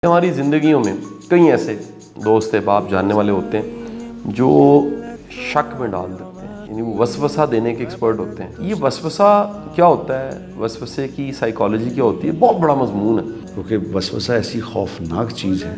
ہماری زندگیوں میں کئی ایسے دوست احباب جاننے والے ہوتے ہیں جو شک میں ڈال دیتے ہیں، یعنی وہ وسوسہ دینے کے ایکسپرٹ ہوتے ہیں۔ یہ وسوسہ کیا ہوتا ہے، وسوسے کی سائیکالوجی کیا ہوتی ہے، بہت بڑا مضمون ہے۔ کیونکہ وسوسہ ایسی خوفناک چیز ہے،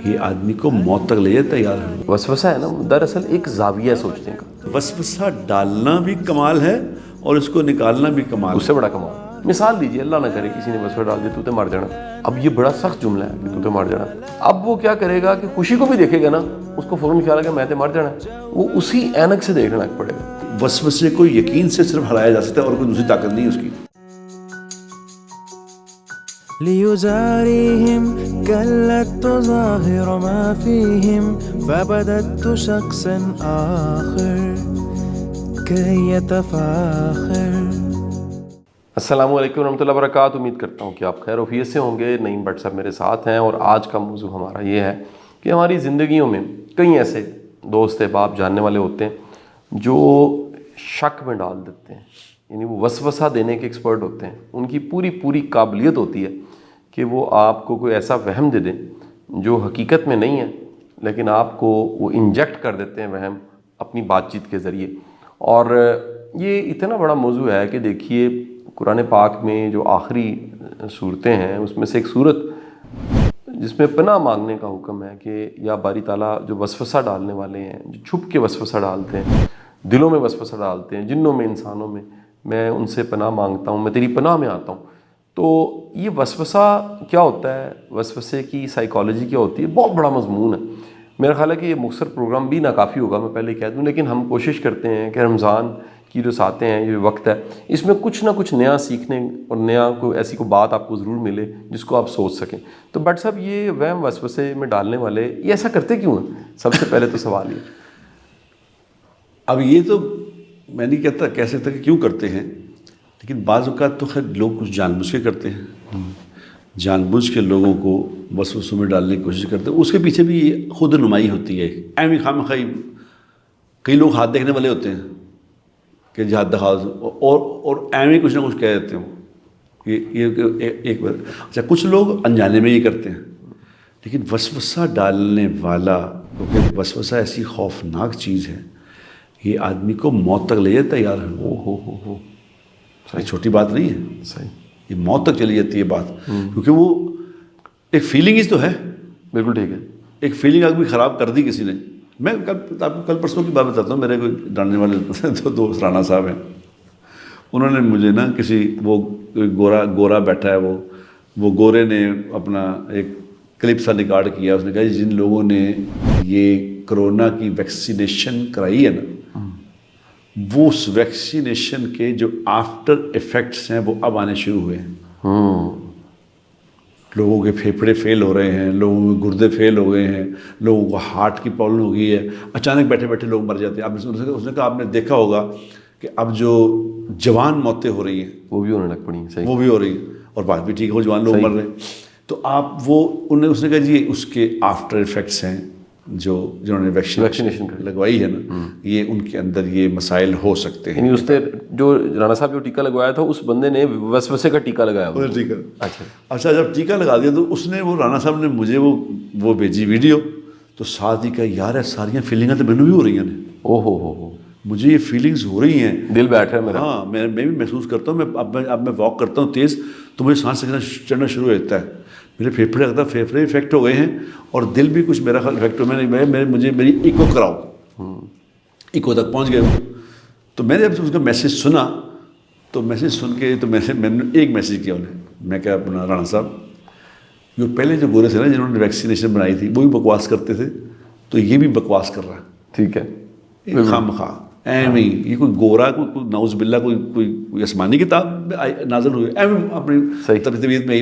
یہ آدمی کو موت تک لے جائے تیار ہے۔ وسوسہ ہے نا، دراصل ایک زاویہ ہے سوچنے کا، وسوسہ ڈالنا بھی کمال ہے اور اس کو نکالنا بھی کمال اس سے بڑا کمال۔ مثال دیجیے، اللہ نہ کرے کسی نے وسوسہ ڈال دیا تو تے مر جانا، اب یہ بڑا سخت جملہ ہے کہ تو تے مر جانا۔ اب وہ کیا کرے گا کہ خوشی کو بھی دیکھے گا نا، اس کو فوراً خیال ہے کہ میں تے مر جانا، وہ اسی اینک سے دیکھنا پڑے گا۔ وسوسے کو یقین سے صرف ہرایا جا سکتا ہے اور کوئی دوسری طاقت نہیں اس کی۔ ليزاريهم كلت تظاهر ما فيهم فبدت شخصا آخر كي يتفاخر۔ السلام علیکم ورحمۃ اللہ وبرکاتہ، امید کرتا ہوں کہ آپ خیر وفیت سے ہوں گے۔ نعیم بٹ صاحب میرے ساتھ ہیں اور آج کا موضوع ہمارا یہ ہے کہ ہماری زندگیوں میں کئی ایسے دوست احباب جاننے والے ہوتے ہیں جو شک میں ڈال دیتے ہیں، یعنی وہ وسوسہ دینے کے ایکسپرٹ ہوتے ہیں۔ ان کی پوری قابلیت ہوتی ہے کہ وہ آپ کو کوئی ایسا وہم دے دیں جو حقیقت میں نہیں ہے، لیکن آپ کو وہ انجیکٹ کر دیتے ہیں وہم اپنی بات چیت کے ذریعے۔ اور یہ اتنا بڑا موضوع ہے کہ دیکھیے، قرآن پاک میں جو آخری صورتیں ہیں اس میں سے ایک صورت جس میں پناہ مانگنے کا حکم ہے کہ یا باری تعالیٰ جو وسوسہ ڈالنے والے ہیں، جو چھپ کے وسوسہ ڈالتے ہیں، دلوں میں وسوسہ ڈالتے ہیں، جنوں میں، انسانوں میں ان سے پناہ مانگتا ہوں، میں تیری پناہ میں آتا ہوں۔ تو یہ وسوسہ کیا ہوتا ہے، وسوسے کی سائیکالوجی کیا ہوتی ہے، بہت بڑا مضمون ہے۔ میرا خیال ہے کہ یہ مختصر پروگرام بھی ناکافی ہوگا، میں پہلے کہہ دوں، لیکن ہم کوشش کرتے ہیں کہ رمضان کی جو ساتیں ہیں، یہ وقت ہے، اس میں کچھ نہ کچھ نیا سیکھنے اور نیا کوئی ایسی کوئی بات آپ کو ضرور ملے جس کو آپ سوچ سکیں۔ تو بٹ صاحب، یہ وہم وسوسے میں ڈالنے والے یہ ایسا کرتے کیوں ہیں؟ سب سے پہلے تو سوال یہ۔ اب یہ تو میں نہیں کہہ سکتا کہ کیوں کرتے ہیں، لیکن بعض اوقات تو خیر لوگ کچھ جان بوجھ کے کرتے ہیں، جان بوجھ کے لوگوں کو وسوسوں میں ڈالنے کی کوشش کرتے ہیں۔ اس کے پیچھے بھی یہ خود نمائی ہوتی ہے، اہم خام خواہ کئی لوگ ہاتھ دیکھنے والے ہوتے ہیں کہ جہاد دخاؤ، اور اہم کچھ نہ کچھ کہہ دیتے ہوں۔ یہ ایک بار اچھا، کچھ لوگ انجانے میں یہ کرتے ہیں، لیکن وسوسہ ڈالنے والا، کیونکہ وسوسہ ایسی خوفناک چیز ہے، یہ آدمی کو موت تک لے جائے تیار ہے۔ ہو صحیح، چھوٹی بات نہیں ہے، صحیح، یہ موت تک چلی جاتی ہے بات، کیونکہ وہ ایک فیلنگ ہی تو ہے۔ بالکل ٹھیک ہے۔ ایک فیلنگ آدمی خراب کر دی کسی نے۔ میں آپ کو کل پرسوں کی بات بتاتا ہوں، میرے کوئی جاننے والے تو دوست رانا صاحب ہیں، انہوں نے مجھے نا کسی وہ گورا بیٹھا ہے، وہ گورے نے اپنا ایک کلپ سا ریکارڈ کیا، اس نے کہا جن لوگوں نے یہ کرونا کی ویکسینیشن کرائی ہے نا، وہ اس ویکسینیشن کے جو آفٹر ایفیکٹس ہیں وہ اب آنے شروع ہوئے ہیں۔ لوگوں کے پھیپھڑے فیل ہو رہے ہیں، لوگوں کے گردے فیل ہو گئے ہیں، لوگوں کو ہارٹ کی پرابلم ہو گئی ہے، اچانک بیٹھے بیٹھے لوگ مر جاتے ہیں۔ اب اس نے کہا آپ نے دیکھا ہوگا کہ اب جو جوان موتیں ہو رہی ہیں وہ بھی ہونے لگ پڑی ہیں۔ صحیح، وہ بھی ہو رہی ہیں، اور بات بھی ٹھیک ہے، وہ جوان لوگ مر رہے ہیں۔ تو آپ اس نے کہا جی اس کے آفٹر ایفیکٹس ہیں، جنہوں نے ویکسینیشن لگوائی ہے نا، یہ ان کے اندر یہ مسائل ہو سکتے ہیں۔ یعنی اس نے جو رانا صاحب جو ٹیکہ لگوایا تھا، اس بندے نے وسوسے کا ٹیکہ لگایا ہوا۔ اچھا، جب ٹیکہ لگا دیا تو اس نے وہ رانا صاحب نے مجھے وہ بھیجی ویڈیو، تو ساتھ ہی کہا یار ساریاں فیلنگاں تو مینوں بھی ہو رہی ہیں، ہو مجھے یہ فیلنگز ہو رہی ہیں، دل بیٹھ رہا ہے میرا۔ ہاں، میں بھی محسوس کرتا ہوں، اب میں واک کرتا ہوں تیز تو مجھے سانس چڑھنا شروع ہو جاتا ہے، میرے پھیپھڑے افیکٹ ہو گئے ہیں، اور دل بھی کچھ میرا خیال افیکٹ ہو، مجھے میری ایکو کراؤ، ایکو تک پہنچ گئے۔ تو میں نے جب اس کا میسیج سنا، تو میسیج سن کے تو میں نے ایک میسیج کیا انہیں، میں کہا اپنا رانا صاحب، جو پہلے جو گورے تھے نا جنہوں نے ویکسینیشن بنائی تھی، وہ بھی بکواس کرتے تھے، تو یہ بھی بکواس کر رہا ہے۔ ٹھیک ہے، خام خواہ ایم ہی یہ کوئی گورا کوئی نعوذ باللہ کوئی آسمانی کتاب نازل ہوئی ایم اپنی طبیعت میں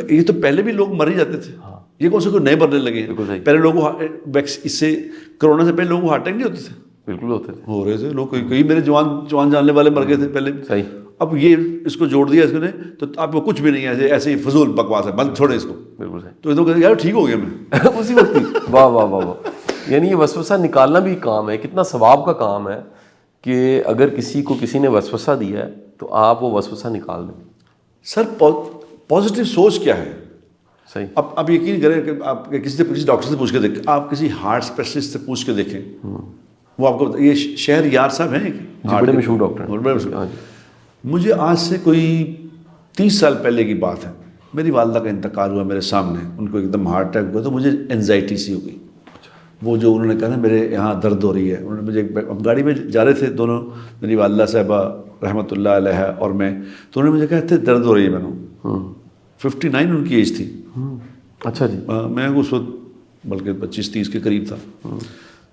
یہ تو پہلے بھی لوگ مر ہی جاتے تھے، یہ کون سے کوئی نئے مرنے لگے ہیں؟ پہلے لوگوں اس سے کرونا سے پہلے لوگوں کو ہارٹ اٹیک نہیں ہوتے تھے؟ بالکل ہوتے تھے، ہو رہے تھے لوگ، کئی میرے جوان جاننے والے مر گئے تھے پہلے بھی۔ صحیح، اب یہ اس کو جوڑ دیا اس نے، تو آپ کو کچھ بھی نہیں ہے، ایسے ہی فضول بکواس ہے، بند چھوڑے اس کو۔ بالکل صحیح، تو کہتے ہیں یار ٹھیک ہو گیا میں اسی وقت ہی۔ واہ واہ واہ واہ، یعنی یہ وسوسہ نکالنا بھی کام ہے، کتنا ثواب کا کام ہے کہ اگر کسی نے وسوسہ دیا ہے تو آپ وہ وسوسہ نکال دیں۔ سر پازیٹیو سوچ کیا ہے؟ صحیح. اب یقین کریں کہ آپ کسی ڈاکٹر سے پوچھ کے دیکھیں, آپ کسی ہارٹ اسپیشلسٹ سے پوچھ کے دیکھیں, وہ آپ کو یہ شہر یار صاحب ہیں بڑے مشہور ڈاکٹر ہیں. بڑے مشہور. مجھے آج سے کوئی 30 سال پہلے کی بات ہے, میری والدہ کا انتقال ہوا میرے سامنے, ان کو ایک دم ہارٹ اٹیک ہوا, تو مجھے انزائٹی سی ہو گئی. وہ جو انہوں نے کہا نا میرے یہاں درد ہو رہی ہے, انہوں نے مجھے, ہم گاڑی میں جا رہے تھے دونوں, میری والدہ صاحبہ رحمۃ اللہ علیہ اور میں, تو انہوں نے مجھے کہا تھے درد ہو رہی ہے. میں نے 59 ان کی ایج تھی. اچھا جی. میں اس وقت بلکہ 25-30 کے قریب تھا.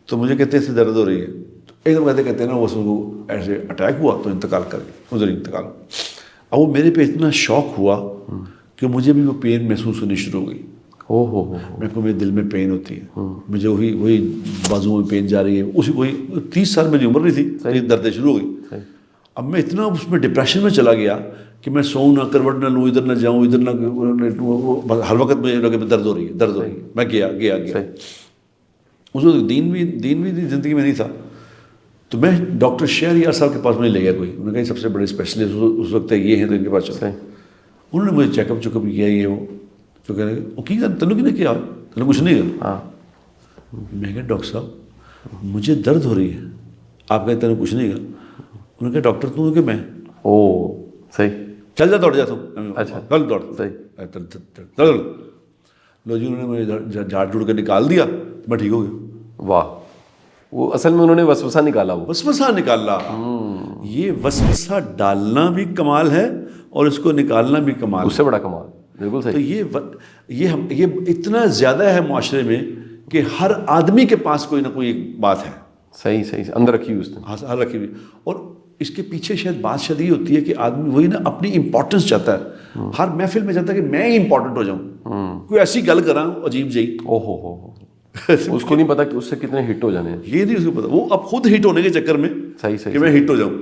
تو مجھے کہتے تھے درد ہو رہی ہے, تو ایک دم کہتے ہیں نا وہ ایسے اٹیک ہوا تو انتقال کر گیا, ادھر انتقال. اب وہ میرے پہ اتنا شوق ہوا کہ مجھے بھی وہ پین محسوس ہونی شروع ہو گئی. میرے کو میرے دل میں پین ہوتی ہے, مجھے وہی بازو میں پین جا رہی ہے, وہی 30 سال میری عمر نہیں تھی, دردیں شروع ہو گئی. اب میں اتنا اس میں ڈپریشن میں چلا گیا کہ میں سوؤں نہ, کروٹ نہ لوں, ادھر نہ جاؤں, ادھر نہ, ہر وقت مجھے لگے درد ہو رہی ہے. میں گیا. اس وقت دین بھی زندگی میں نہیں تھا. تو میں ڈاکٹر شہریار صاحب کے پاس مجھے لے گیا کوئی, انہوں نے کہا سب سے بڑے اسپیشلسٹ اس وقت یہ ہیں, تو ان کے پاس چلو. انہوں نے مجھے چیک اپ کیا, یہ وہ تو کہہ رہے وہ کی تینوں کی نے کیا, تینوں کچھ نہیں کیا. میں کہا ڈاکٹر صاحب مجھے درد ہو رہی ہے, آپ کہیں تینوں کچھ نہیں کیا. انہوں نے کہا ڈاکٹر تم کہ میں صحیح چل جا, دوڑ جا تم. اچھا کل دوڑ صحیح. لو جی, انہوں نے مجھے جھاڑ جھوڑ کے نکال دیا, میں ٹھیک ہو گیا. واہ, وہ اصل میں انہوں نے وسوسہ نکالا. وہ وسوسہ نکالا. یہ وسوسہ ڈالنا بھی کمال ہے اور اس کو نکالنا بھی کمال, اس سے بڑا کمال. بالکل صحیح. تو یہ اتنا زیادہ ہے معاشرے میں کہ ہر آدمی کے پاس کوئی نہ کوئی ایک بات ہے. صحیح اندر رکھی ہوئی اس نے. ہاں رکھی ہوئی. اور اس کے پیچھے شاید بات شاید یہ ہوتی ہے کہ آدمی وہی نا اپنی امپورٹنس چاہتا ہے, ہر محفل میں چاہتا ہے کہ میں ہی امپورٹنٹ ہو جاؤں, کوئی ایسی گل کراں عجیب جہی. اس کو نہیں پتا کہ اس سے کتنے ہٹ ہو جانے ہیں. یہ نہیں اس کو پتا, وہ اب خود ہٹ ہونے کے چکر میں کہ میں ہٹ ہو جاؤں,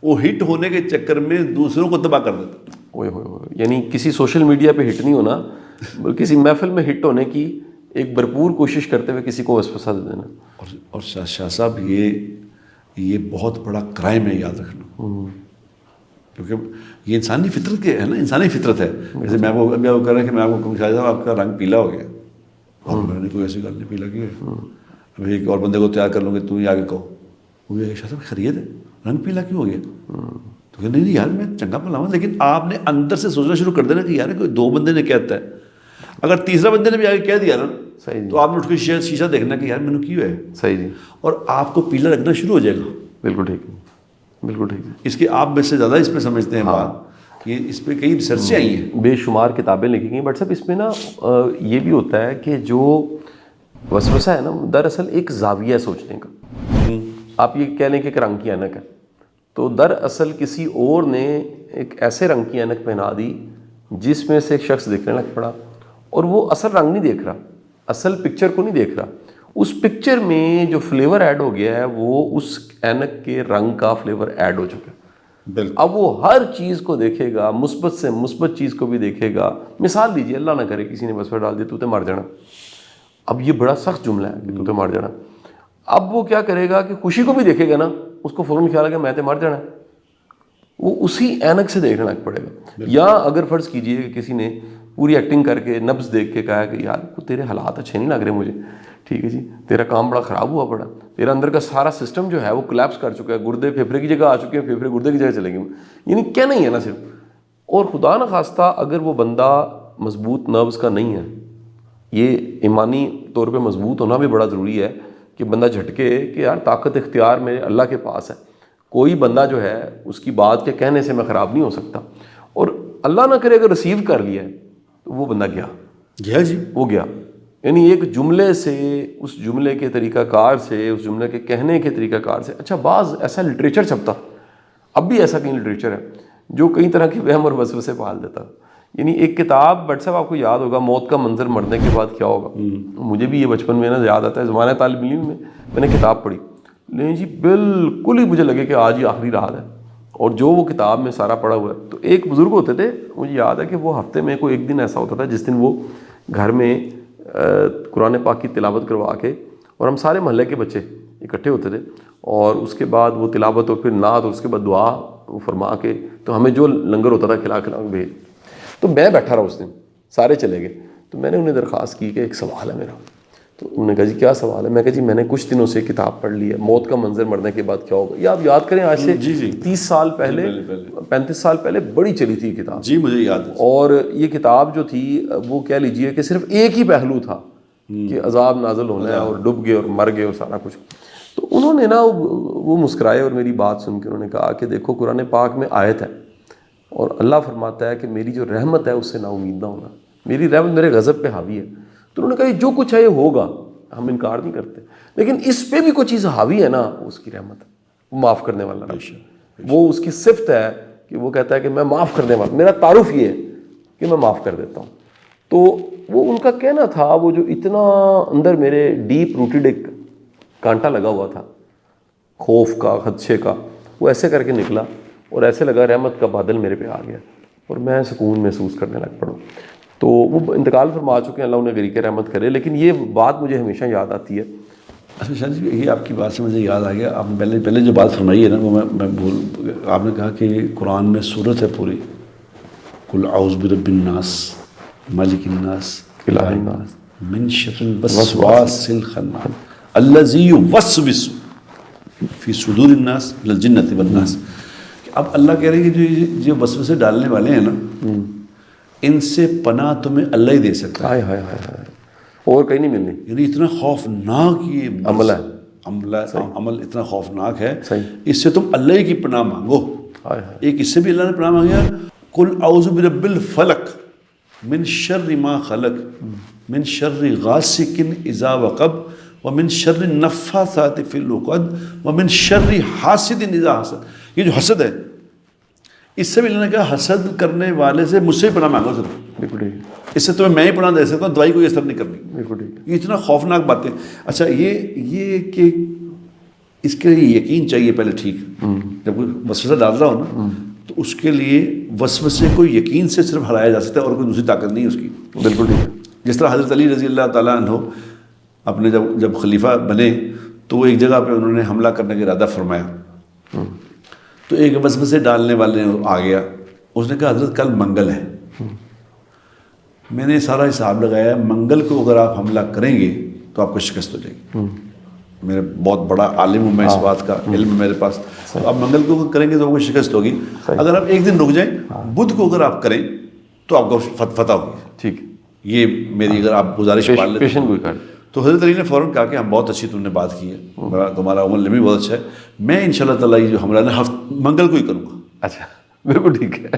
وہ ہٹ ہونے کے چکر میں دوسروں کو تباہ کر دیتا. یعنی کسی سوشل میڈیا پہ ہٹ نہیں ہونا, بلکہ کسی محفل میں ہٹ ہونے کی ایک بھرپور کوشش کرتے ہوئے کسی کو وسوسہ دے دینا. اور شاہ صاحب یہ بہت بڑا کرائم ہے, یاد رکھنا, کیونکہ یہ انسانی فطرت کے ہے نا, انسانی فطرت ہے. جیسے میں وہ کہہ رہا کہ میں آپ کو شاہ صاحب آپ کا رنگ پیلا ہو گیا, اور میں نے کوئی ایسی گل نہیں پیلا کی ہے. ابھی ایک اور بندے کو تیار کر لوں گے, تم ہی آگے کہو, وہ شاہ صاحب خیریت ہے, رنگ پیلا کیوں ہو گیا؟ تو کہ نہیں یار میں چنگا بھلا ہوں. لیکن آپ نے اندر سے سوچنا شروع کر دینا کہ یار کوئی 2 بندے نے کہتا ہے, اگر تیسرا بندے نے بھی آگے کہہ دیا نا, تو آپ نے اٹھ کے شیشہ دیکھنا کہ یار میں نے کیوں ہے. صحیح جی. اور آپ کو پیلا لگنا شروع ہو جائے گا. بالکل ٹھیک ہے, بالکل ٹھیک ہے. اس کے آپ میں سے زیادہ اس پہ سمجھتے ہیں بات, کہ اس پہ کئی ریسرچیں آئی ہیں, بے شمار کتابیں لکھی گئی. بٹ صاحب اس میں نا یہ بھی ہوتا ہے کہ جو وسوسہ ہے نا, دراصل ایک زاویہ سوچنے کا. آپ یہ کہہ لیں کہ ایک رنگ کی اینک ہے, تو دراصل کسی اور نے ایک ایسے رنگ کی اینک پہنا دی جس میں سے ایک شخص دیکھنے لگ پڑا, اور وہ اصل رنگ نہیں دیکھ رہا, اصل پکچر کو نہیں دیکھ رہا. اس پکچر میں جو فلیور ایڈ ہو گیا ہے وہ اس اینک کے رنگ کا فلیور ایڈ ہو چکا ہے. اب وہ ہر چیز کو دیکھے گا, مثبت سے مثبت چیز کو بھی دیکھے گا. مثال دیجیے, اللہ نہ کرے کسی نے وسوسہ ڈال دیا تو تے مر جانا. اب یہ بڑا سخت جملہ ہے کہ تو تے مر جانا. اب وہ کیا کرے گا کہ خوشی کو بھی دیکھے گا نا, اس کو فوراً خیال ہے کہ میں تے مر جانا, وہ اسی اینک سے دیکھنے لگ پڑے گا. یا اگر فرض کیجئے کہ کسی نے پوری ایکٹنگ کر کے نبض دیکھ کے کہا کہ یار تیرے حالات اچھے نہیں لگ رہے مجھے, ٹھیک ہے جی, تیرا کام بڑا خراب ہوا پڑا, تیرا اندر کا سارا سسٹم جو ہے وہ کولیپس کر چکا ہے, گردے پھیپھڑے کی جگہ آ چکے ہیں, پھیپھڑے گردے کی جگہ چلے گئے. یعنی کہنا ہی ہے نا صرف. اور خدا نخواستہ اگر وہ بندہ مضبوط نروز کا نہیں ہے, یہ ایمانی طور پہ مضبوط ہونا بھی بڑا ضروری ہے کہ بندہ جھٹکے کہ یار طاقت اختیار میرے اللہ کے پاس ہے, کوئی بندہ جو ہے اس کی بات کے کہنے سے میں خراب نہیں ہو سکتا. اور اللہ نہ کرے اگر ریسیو کر لیا ہے تو وہ بندہ گیا جی, وہ گیا. یعنی ایک جملے سے, اس جملے کے طریقہ کار سے, اس جملے کے کہنے کے طریقہ کار سے. اچھا, بعض ایسا لٹریچر چھپتا, اب بھی ایسا کہیں لٹریچر ہے جو کئی طرح کے وہم اور وسوسے پال دیتا. یعنی ایک کتاب بٹ صاحب آپ کو یاد ہوگا, موت کا منظر مرنے کے بعد کیا ہوگا. مجھے بھی یہ بچپن میں نا یاد آتا ہے, زمانہ طالب علم میں نے کتاب پڑھی, نہیں جی بالکل ہی مجھے لگے کہ آج ہی آخری رات ہے, اور جو وہ کتاب میں سارا پڑھا ہوا ہے. تو ایک بزرگ ہوتے تھے, مجھے یاد ہے کہ وہ ہفتے میں کوئی ایک دن ایسا ہوتا تھا جس دن وہ گھر میں قرآن پاک کی تلاوت کروا کے, اور ہم سارے محلے کے بچے اکٹھے ہوتے تھے, اور اس کے بعد وہ تلاوت اور پھر نعت اور اس کے بعد دعا وہ فرما کے تو ہمیں جو لنگر ہوتا تھا کھلا کے بھیج. تو میں بیٹھا رہا اس دن, سارے چلے گئے, تو میں نے انہیں درخواست کی کہ ایک سوال ہے میرا. تو انہوں نے کہا جی کیا سوال ہے؟ میں کہا جی میں نے کچھ دنوں سے کتاب پڑھ لی ہے موت کا منظر مرنے کے بعد کیا ہوگا. یہ آپ یاد کریں آج سے 30 سال پہلے 35 سال پہلے بڑی چلی تھی یہ کتاب. جی مجھے یاد ہے. اور یہ کتاب جو تھی وہ کہہ لیجئے کہ صرف ایک ہی پہلو تھا کہ عذاب نازل ہونا ہے اور ڈوب گئے اور مر گئے اور سارا کچھ. تو انہوں نے نا وہ مسکرائے اور میری بات سن کے انہوں نے کہا کہ دیکھو قرآن پاک میں آیت ہے اور اللہ فرماتا ہے کہ میری جو رحمت ہے اس سے نا امید نہ ہونا, میری رحمت میرے غضب پہ حاوی ہے. تو انہوں نے کہا جو کچھ ہے یہ ہوگا, ہم انکار نہیں کرتے, لیکن اس پہ بھی کوئی چیز حاوی ہے نا اس کی رحمت ہے, وہ معاف کرنے والا رب, وہ اس کی صفت ہے کہ وہ کہتا ہے کہ میں معاف کرنے والا, میرا تعارف یہ ہے کہ میں معاف کر دیتا ہوں. تو وہ ان کا کہنا تھا, وہ جو اتنا اندر میرے ڈیپ روٹیڈ ایک کانٹا لگا ہوا تھا خوف کا, خدشے کا, وہ ایسے کر کے نکلا اور ایسے لگا رحمت کا بادل میرے پہ آ گیا اور میں سکون محسوس کرنے لگ پڑا. تو وہ انتقال فرما چکے ہیں, اللہ انہیں غریق رحمت کرے, لیکن یہ بات مجھے ہمیشہ یاد آتی ہے. اچھا شاہ جی, یہ آپ کی بات سے مجھے یاد آ گیا, آپ نے پہلے جو بات فرمائی ہے نا وہ میں بھول, آپ نے کہا کہ قرآن میں سورت ہے پوری, قل اعوذ برب الناس مالک الناس الہ الناس من شر الوسواس الخناس الذی یوسوس فی صدور الناس من الجنۃ والناس. اب اللہ کہہ رہے ہیں کہ جو وسوسے ڈالنے والے ہیں نا ان سے پناہ تمہیں اللہ ہی دے سکتا ہے. ہائے ہائے ہائے, اور کہیں نہیں ملنی. یعنی اتنا خوفناک یہ عمل ہے, عمل اتنا خوفناک ہے, صحیح. اس سے تم اللہ کی پناہ مانگو. ایک اس سے بھی اللہ نے پناہ مانگا, قل اعوذ برب الفلق من شر ما خلق من شر غاسق اذا وقب ومن شر النفاثات فی العقد ومن شر حاسد اذا حسد. یہ جو حسد ہے اس سے بھی اللہ نے کہا حسد کرنے والے سے مجھ سے پناہ مانگو. بالکل ٹھیک, اس سے تمہیں میں ہی پناہ دے سکتا ہوں, دوائی کوئی اثر نہیں کرنی. بالکل ٹھیک. یہ اتنا خوفناک باتیں. اچھا یہ کہ اس کے لیے یقین چاہیے پہلے. ٹھیک, جب کوئی وسوسہ ڈال رہا ہو نا تو اس کے لیے وسوسے کو یقین سے صرف ہرایا جا سکتا ہے اور کوئی دوسری طاقت نہیں ہے اس کی. بالکل ٹھیک. جس طرح حضرت علی رضی اللہ تعالیٰ عنہ اپنے جب خلیفہ بنے تو وہ ایک جگہ پہ انہوں نے حملہ کرنے کا ارادہ فرمایا, تو ایک وسوسے ڈالنے والے آ گیا, اس نے کہا حضرت کل منگل ہے. میں نے سارا حساب لگایا, منگل کو اگر آپ حملہ کریں گے تو آپ کو شکست ہو جائے گی. میں بہت بڑا عالم ہوں, میں اس بات کا علم ہے میرے پاس. آپ منگل کو کریں گے تو آپ کو شکست ہوگی. اگر آپ ایک دن رک جائیں, بدھ کو اگر آپ کریں تو آپ کو فتح ہوگی. ٹھیک, یہ میری اگر آپ گزارش پال لیں. پیشن کوئی کر. تو حضرت علی نے فوراً کہا کہ ہم بہت اچھی تم نے بات کی ہے, تمہارا عمل علمی بہت اچھا ہے, میں انشاءاللہ تعالیٰ یہ جو حملہ ہے منگل کو ہی کروں گا. اچھا بالکل ٹھیک ہے.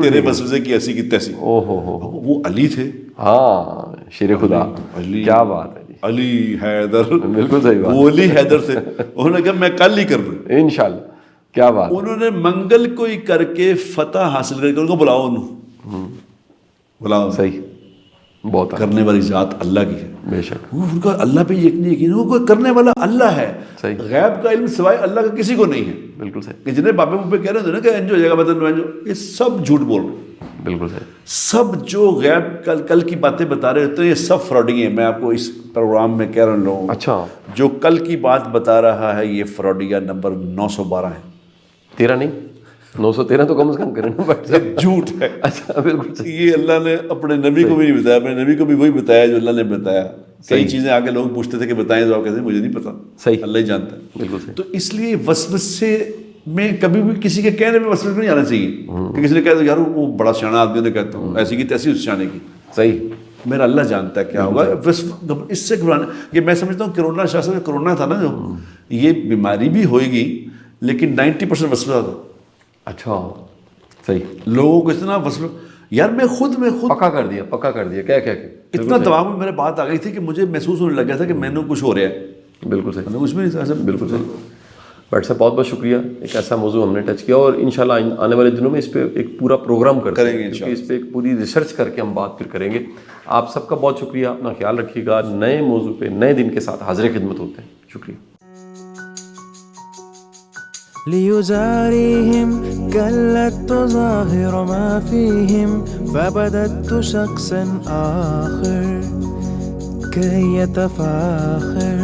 تیرے وسوسے کی ایسی کی تیسی. او ہو, وہ علی تھے. ہاں شیر خدا, کیا بات ہے جی. علی حیدر, بالکل صحیح بات. وہ علی حیدر تھے. انہوں نے کہا میں کل ہی کر دوں انشاءاللہ. کیا بات. انہوں نے منگل کو ہی کر کے فتح حاصل کر کے ان کو بلاؤ, بلاؤ. صحیح, بہت کرنے والی ذات اللہ کی ہے. بے شک. ان کا اللہ پہ یقین, وہ کرنے والا اللہ ہے. صحیح. غیب کا علم سوائے اللہ کا کسی کو نہیں ہے. بالکل صحیح. کہ جنہیں بابے پہ کہہ رہے تھے نا کہ انجو جائے گا بدن انجو, یہ سب جھوٹ بول رہے ہیں. بالکل صحیح. سب جو غیب کل کی باتیں بتا رہے ہوتے ہیں یہ سب فراڈی ہیں. میں آپ کو اس پروگرام میں کہہ رہا ہوں, اچھا جو کل کی بات بتا رہا ہے یہ فراڈیا نمبر 912 ہے. 13 نہیں, 913 تو کم از کم کریں نا. جھوٹ ہے. اچھا بالکل صحیح. یہ اللہ نے اپنے نبی کو بھی نہیں بتایا, اپنے نبی کو بھی وہی بتایا جو اللہ نے بتایا. کئی چیزیں آگے لوگ پوچھتے تھے کہ بتائیں, تو آپ کہتے ہیں مجھے نہیں پتا. صحیح, اللہ ہی جانتا ہے. بالکل صحیح. تو اس لیے وسوسے میں کبھی بھی کسی کے کہنے میں وسوسے نہیں آنا چاہیے کہ کسی نے کہا یار وہ بڑا سیاح آدمی نے کہتا ہوں ایسی کی تیسی اس سیانے کی. صحیح. میرا اللہ جانتا ہے کیا ہوگا. اس سے گھبرانا, یہ میں سمجھتا ہوں کرونا شاہ صاحب کرونا تھا نا جو, یہ بیماری بھی ہوئے گی لیکن 90% وسوسہ تھا. اچھا صحیح. لوگوں کو اتنا وسوسہ, یار میں خود پکا کر دیا کیا اتنا دماغ میں میرے بات آ گئی تھی کہ مجھے محسوس ہونے لگ گیا تھا کہ میں نے کچھ ہو رہا ہے. بالکل صحیح. کچھ بھی نہیں تھا. بالکل صحیح. بٹ صاحب بہت بہت شکریہ, ایک ایسا موضوع ہم نے ٹچ کیا اور انشاءاللہ آنے والے دنوں میں اس پہ ایک پورا پروگرام کریں گے. اس پہ ایک پوری ریسرچ کر کے ہم بات پھر کریں گے. آپ سب کا بہت شکریہ, اپنا خیال رکھیے گا. نئے موضوع پہ نئے دن کے ساتھ حاضر خدمت ہوتے ہیں. شکریہ. ليزاريهم كلت تظاهر ما فيهم فبدت شخص آخر كي يتفاخر